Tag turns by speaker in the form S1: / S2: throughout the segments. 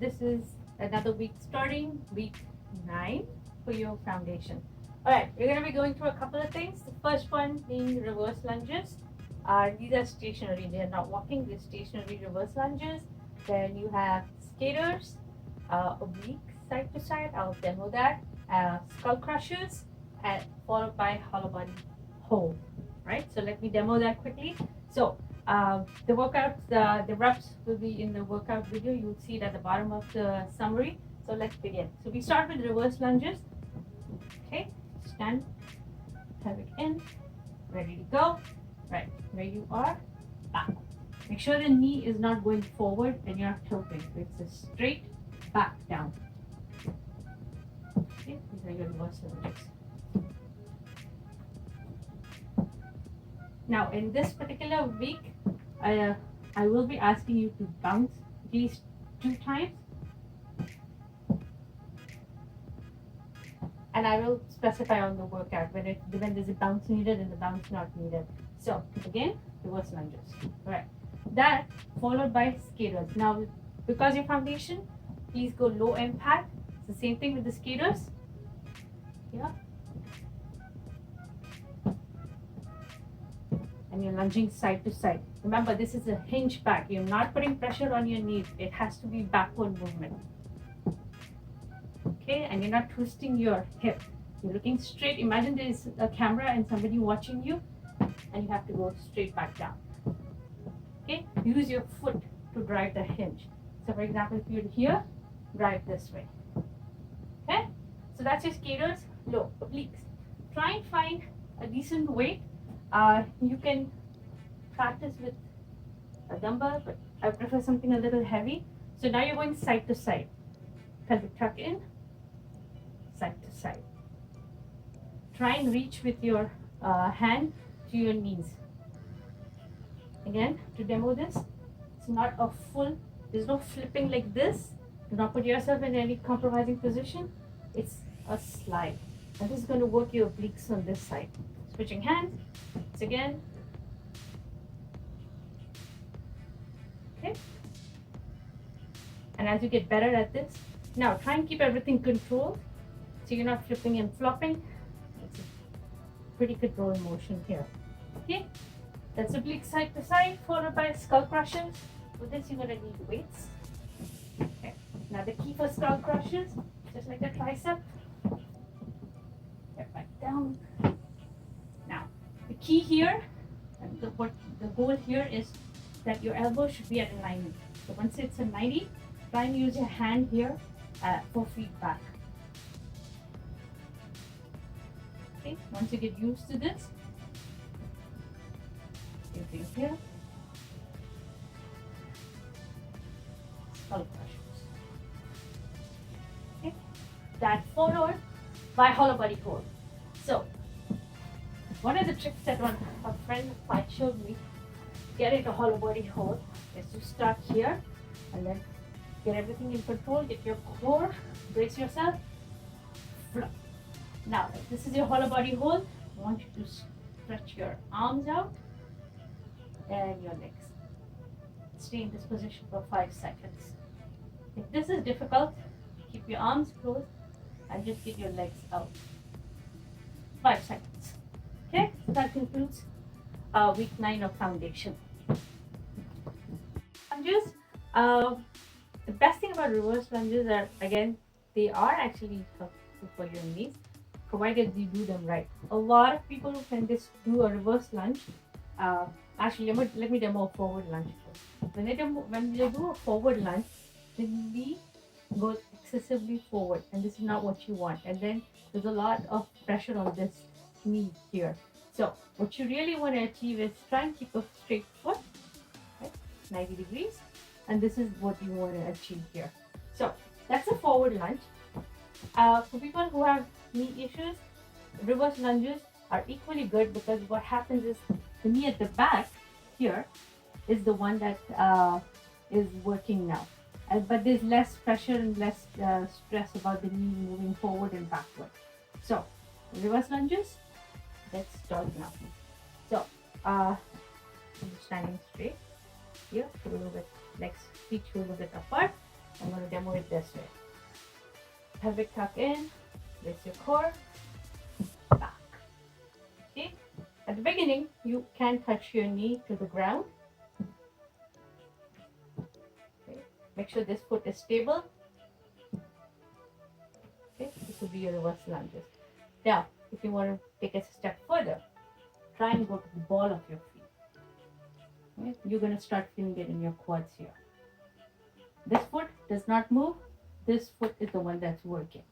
S1: this is another week starting, week 9 for your foundation. Alright, we're going to be going through a couple of things. The first one being reverse lunges. These are stationary, they are not walking, they're stationary reverse lunges. Then you have skaters, oblique side to side, I'll demo that, skull crushers, and followed by hollow body hold. Right, so let me demo that quickly. So the workouts, the reps will be in the workout video. You'll see it at the bottom of the summary. So let's begin. So we start with reverse lunges. Okay, stand, pelvic in, ready to go. Right, where you are, back. Make sure the knee is not going forward and you're not tilting. It's a straight back down. Okay, these are your reverse lunges. Now, in this particular week, I will be asking you to bounce at least 2 times. And I will specify on the workout when there's a bounce needed and the bounce not needed. So, again, reverse lunges. All right. That followed by skaters. Now, because your foundation, please go low impact. It's the same thing with the skaters. Yeah. And you're lunging side to side. Remember, this is a hinge back. You're not putting pressure on your knees. It has to be backward movement. Okay, and you're not twisting your hip. You're looking straight. Imagine there's a camera and somebody watching you, and you have to go straight back down. Okay, use your foot to drive the hinge. So, for example, if you're here, drive this way. Okay, so that's your skaters, low, obliques. Try and find a decent weight. You can practice with a dumbbell, but I prefer something a little heavy. So now you're going side to side. Pelvic tuck in, side to side. Try and reach with your hand to your knees. Again, to demo this, it's not a full, there's no flipping like this. Do not put yourself in any compromising position. It's a slide. And this is going to work your obliques on this side. Switching hands. Once again. Okay. And as you get better at this, now try and keep everything controlled. So you're not flipping and flopping. It's a pretty controlled motion here. Okay. That's oblique side to side, followed by skull crushers. For this, you're going to need weights. Okay. Now the key for skull crushers, just like the tricep. Get back down. Now, the key here, and the goal here is that your elbow should be at a 90. So once it's a 90, try and use your hand here for feedback. Okay, once you get used to this, same thing here. Skull crushers. Okay, that followed by hollow body hold. So, one of the tricks that a friend of mine showed me to get into hollow body hold is to start here and then get everything in control, get your core, brace yourself, flip. Now, if this is your hollow body hold, I want you to stretch your arms out and your legs. Stay in this position for 5 seconds. If this is difficult, keep your arms closed and just get your legs out. 5 seconds. Okay, so that concludes week 9 of foundation. Lunges. The best thing about reverse lunges are, again, they are actually helpful for your knees, provided you do them right. A lot of people when they do a reverse lunge, actually let me demo a forward lunge first. When they do a forward lunge, the knee goes excessively forward, and this is not what you want. And then there's a lot of pressure on this knee here. So what you really want to achieve is try and keep a straight foot, right, 90 degrees, and this is what you want to achieve here. So that's a forward lunge. For people who have knee issues, reverse lunges are equally good because what happens is the knee at the back here is the one that is working now. But there's less pressure and less stress about the knee moving forward and backward. So, reverse lunges, let's start now. So, I'm standing straight here, a little bit, legs, feet a little bit apart, I'm going to demo it this way. Pelvic tuck in, raise your core, back. See? At the beginning, you can touch your knee to the ground. Okay. Make sure this foot is stable. Okay. This will be your reverse lunges. Now, if you want to take a step further, try and go to the ball of your feet. Okay. You're going to start feeling it in your quads here. This foot does not move. This foot is the one that's working.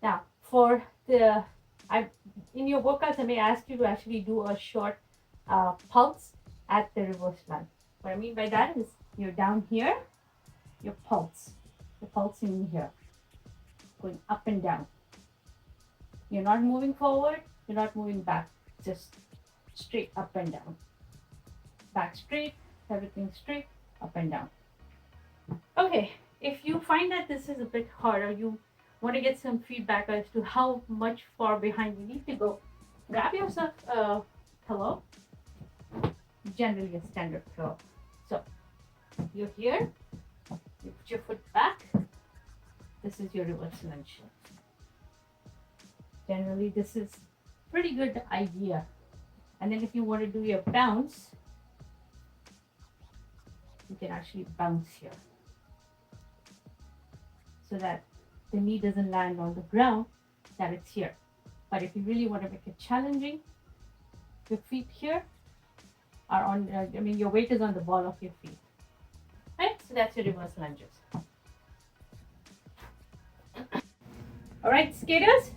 S1: Now, for the, in your workouts, I may ask you to actually do a short pulse at the reverse lunge. What I mean by that is you're down here, your pulse. You're pulsing here, going up and down. You're not moving forward, you're not moving back, just straight up and down. Back straight, everything straight, up and down. Okay, if you find that this is a bit hard or you want to get some feedback as to how much far behind you need to go, grab yourself a pillow, generally a standard pillow. So you're here, you put your foot back, this is your reverse lunge. Generally this is pretty good idea. And then if you want to do your bounce, you can actually bounce here so that the knee doesn't land on the ground, that it's here. But if you really want to make it challenging, your feet here are on, your weight is on the ball of your feet. Right? So that's your reverse lunges. All right, skaters,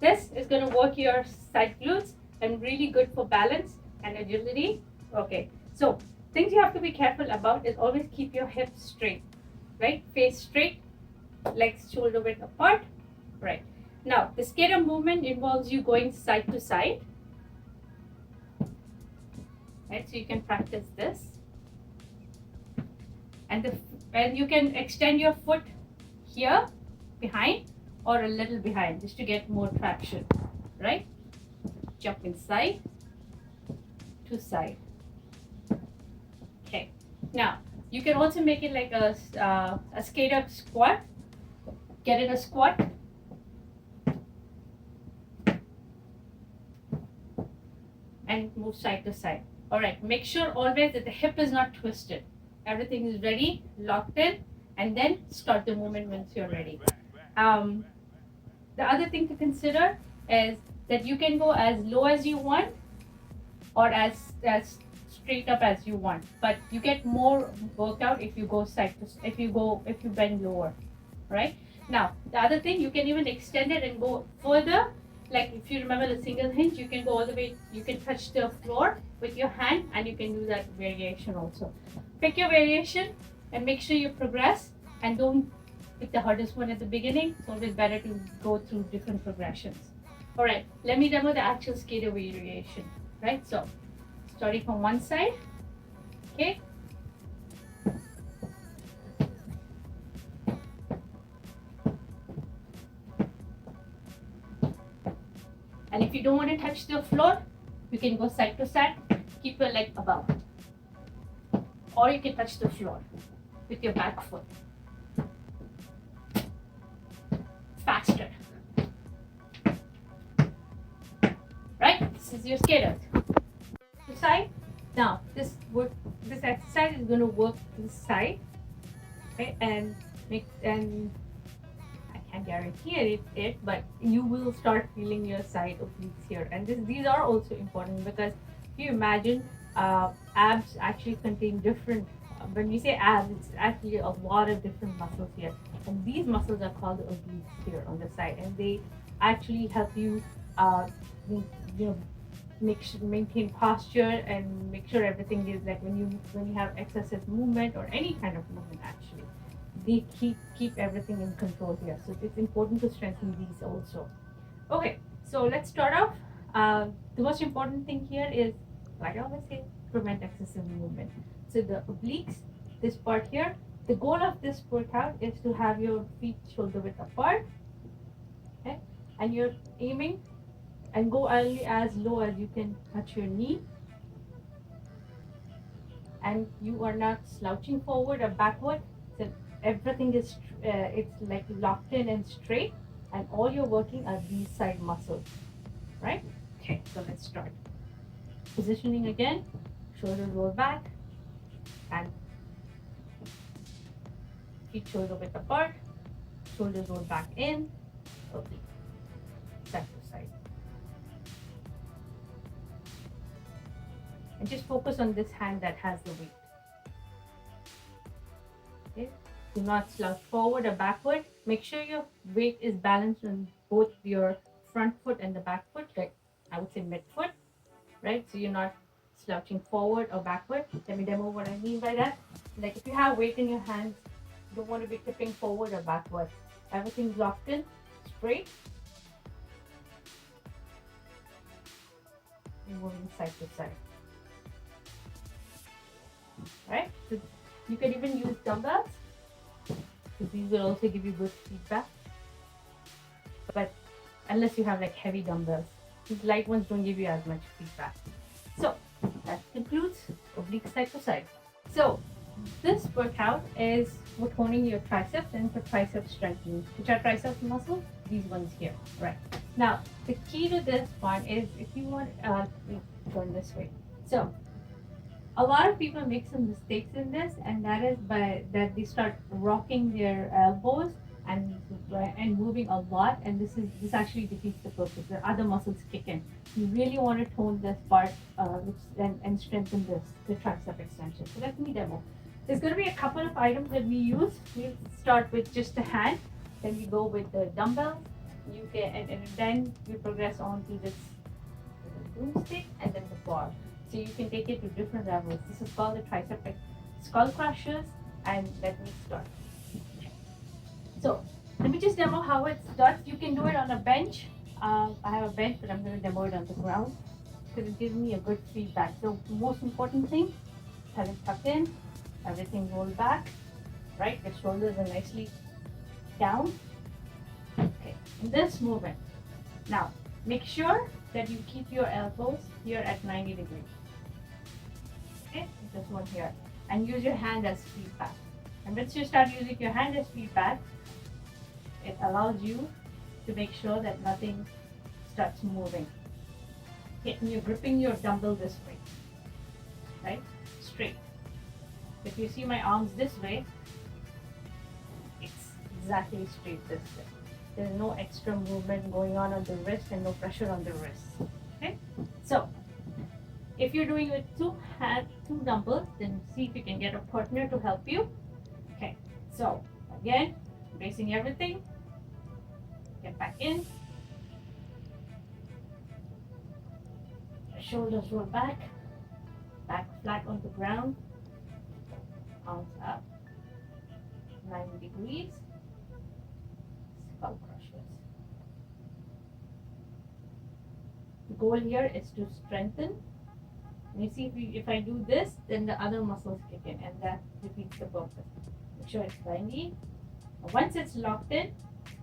S1: this is going to work your side glutes and really good for balance and agility. Okay, so things you have to be careful about is always keep your hips straight, right? Face straight, legs shoulder width apart, right? Now, the skater movement involves you going side to side, right? So you can practice this. And you can extend your foot here behind or a little behind just to get more traction, right? Jump inside to side. Okay, now you can also make it like a skater squat. Get in a squat. And move side to side. All right, make sure always that the hip is not twisted. Everything is ready, locked in, and then start the movement once you're ready. The other thing to consider is that you can go as low as you want or as straight up as you want, but you get more workout if you go if you bend lower, right? Now, the other thing, you can even extend it and go further. Like if you remember the single hinge, you can go all the way, you can touch the floor with your hand and you can do that variation also. Pick your variation and make sure you progress and don't pick the hardest one at the beginning. It's always better to go through different progressions. All right, let me demo the actual skater variation, right? So, starting from one side, okay? And if you don't want to touch the floor, you can go side to side, keep your leg above. Or you can touch the floor with your back foot. Faster. Right? This is your skaters. To side. Now, this exercise is going to work this side. Okay? And I can't guarantee it, but you will start feeling your side obliques here. And these are also important because if you imagine, abs actually contain different, when we say abs, it's actually a lot of different muscles here. And these muscles are called the obliques here on the side. And they actually help you, maintain posture and make sure everything is like when you have excessive movement or any kind of movement actually. They keep everything in control here. So it's important to strengthen these also. Okay, so let's start off. The most important thing here is, like I always say, prevent excessive movement. So the obliques, this part here, the goal of this workout is to have your feet shoulder width apart. Okay, and you're aiming and go only as low as you can touch your knee. And you are not slouching forward or backward. So everything is it's like locked in and straight, and all you're working are these side muscles, right? Okay, so let's start. Positioning again, shoulder roll back, and feet shoulder width apart, shoulders roll back in, oblique, side to side. And just focus on this hand that has the weight. Okay? Do not slouch forward or backward. Make sure your weight is balanced on both your front foot and the back foot, like I would say mid foot, right? So you're not slouching forward or backward. Let me demo what I mean by that. Like if you have weight in your hands, you don't want to be tipping forward or backward. Everything's locked in, straight. And moving side to side. Right? So you can even use dumbbells. So these will also give you good feedback. But unless you have like heavy dumbbells, these light ones don't give you as much feedback. So that concludes oblique side to side. So this workout is for toning your triceps and for tricep strengthening. Which are triceps muscles? These ones here, right? Now the key to this one is if you want, turn this way. So a lot of people make some mistakes in this, and that is by that they start rocking their elbows and moving a lot, and this actually defeats the purpose. The other muscles kick in. You really want to tone this part, and strengthen the tricep extension. So let me demo. There's going to be a couple of items that we use. We'll start with just a hand, then we go with the dumbbells. You can and then we progress on to this broomstick and then the bar. So you can take it to different levels. This is called the tricep skull crushers, and let me start. So let me just demo how it starts. You can do it on a bench. I have a bench, but I'm going to demo it on the ground because it gives me a good feedback. So the most important thing, have it tucked in, everything rolled back, right? The shoulders are nicely down. Okay, in this movement. Now, make sure that you keep your elbows here at 90 degrees. Okay, this one here. And use your hand as feedback. And once you start using your hand as feedback, it allows you to make sure that nothing starts moving. Okay, and you're gripping your dumbbell this way, right? Straight. If you see my arms this way, it's exactly straight this way. There's no extra movement going on the wrist and no pressure on the wrist. Okay, so if you're doing it with two dumbbells, then see if you can get a partner to help you. Okay, so again, bracing everything. Get back in. Shoulders roll back. Back flat on the ground. Arms up. 90 degrees. Skull crushers. The goal here is to strengthen. And you see, if I do this, then the other muscles kick in, and that defeats the purpose. Make sure it's 90. Once it's locked in,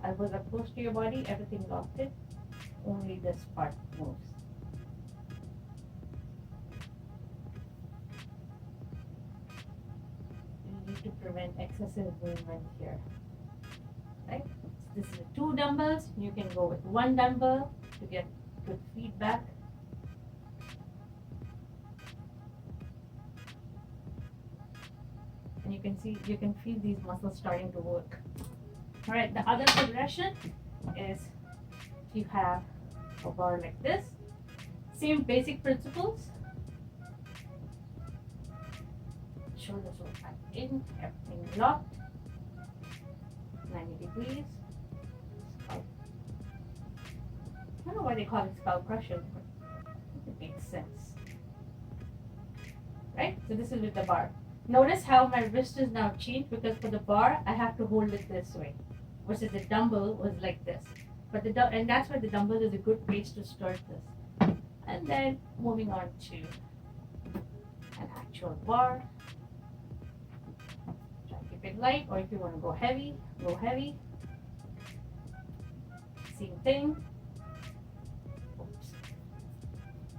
S1: elbows are close to your body, everything locked in. Only this part moves. You need to prevent excessive movement here. Right? So this is 2 dumbbells. You can go with 1 dumbbell to get good feedback. And you can feel these muscles starting to work. All right, the other progression is you have a bar like this. Same basic principles. Shoulders roll back in, everything locked. 90 degrees. Skull. I don't know why they call it skull crusher, but it makes sense. Right? So this is with the bar. Notice how my wrist is now changed because for the bar, I have to hold it this way. Versus the dumbbell was like this. But and that's why the dumbbell is a good place to start this. And then moving on to an actual bar. Try to keep it light, or if you want to go heavy, go heavy. Same thing. Oops.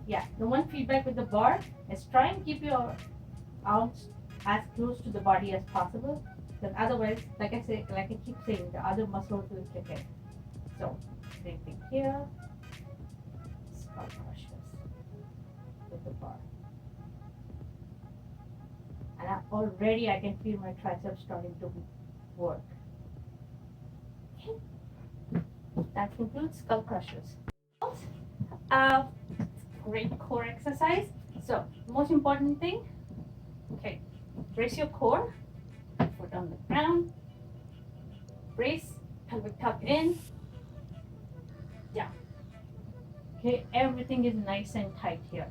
S1: Yeah, the one feedback with the bar is try and keep your arms as close to the body as possible. Because otherwise, like I say, like I keep saying, the other muscles will kick in. So, same thing here. Skull crushes with the bar. And already I can feel my triceps starting to work. Okay. That concludes skull crushes. Uh, Great core exercise. So, most important thing, okay, brace your core, foot on the ground, brace, pelvic tuck in, down. Okay, everything is nice and tight here.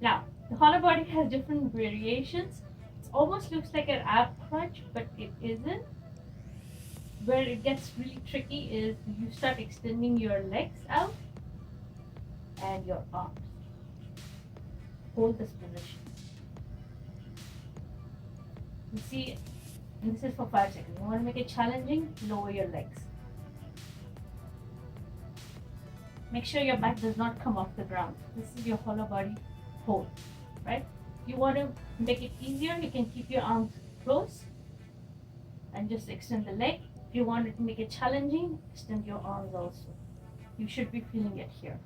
S1: Now, the hollow body has different variations. It almost looks like an ab crunch, but it isn't. Where it gets really tricky is you start extending your legs out and your arms. Hold this position. You see, and this is for 5 seconds. You want to make it challenging, lower your legs. Make sure your back does not come off the ground. This is your hollow body hold, right? If you want to make it easier, you can keep your arms close and just extend the leg. If you want to make it challenging, extend your arms also. You should be feeling it here.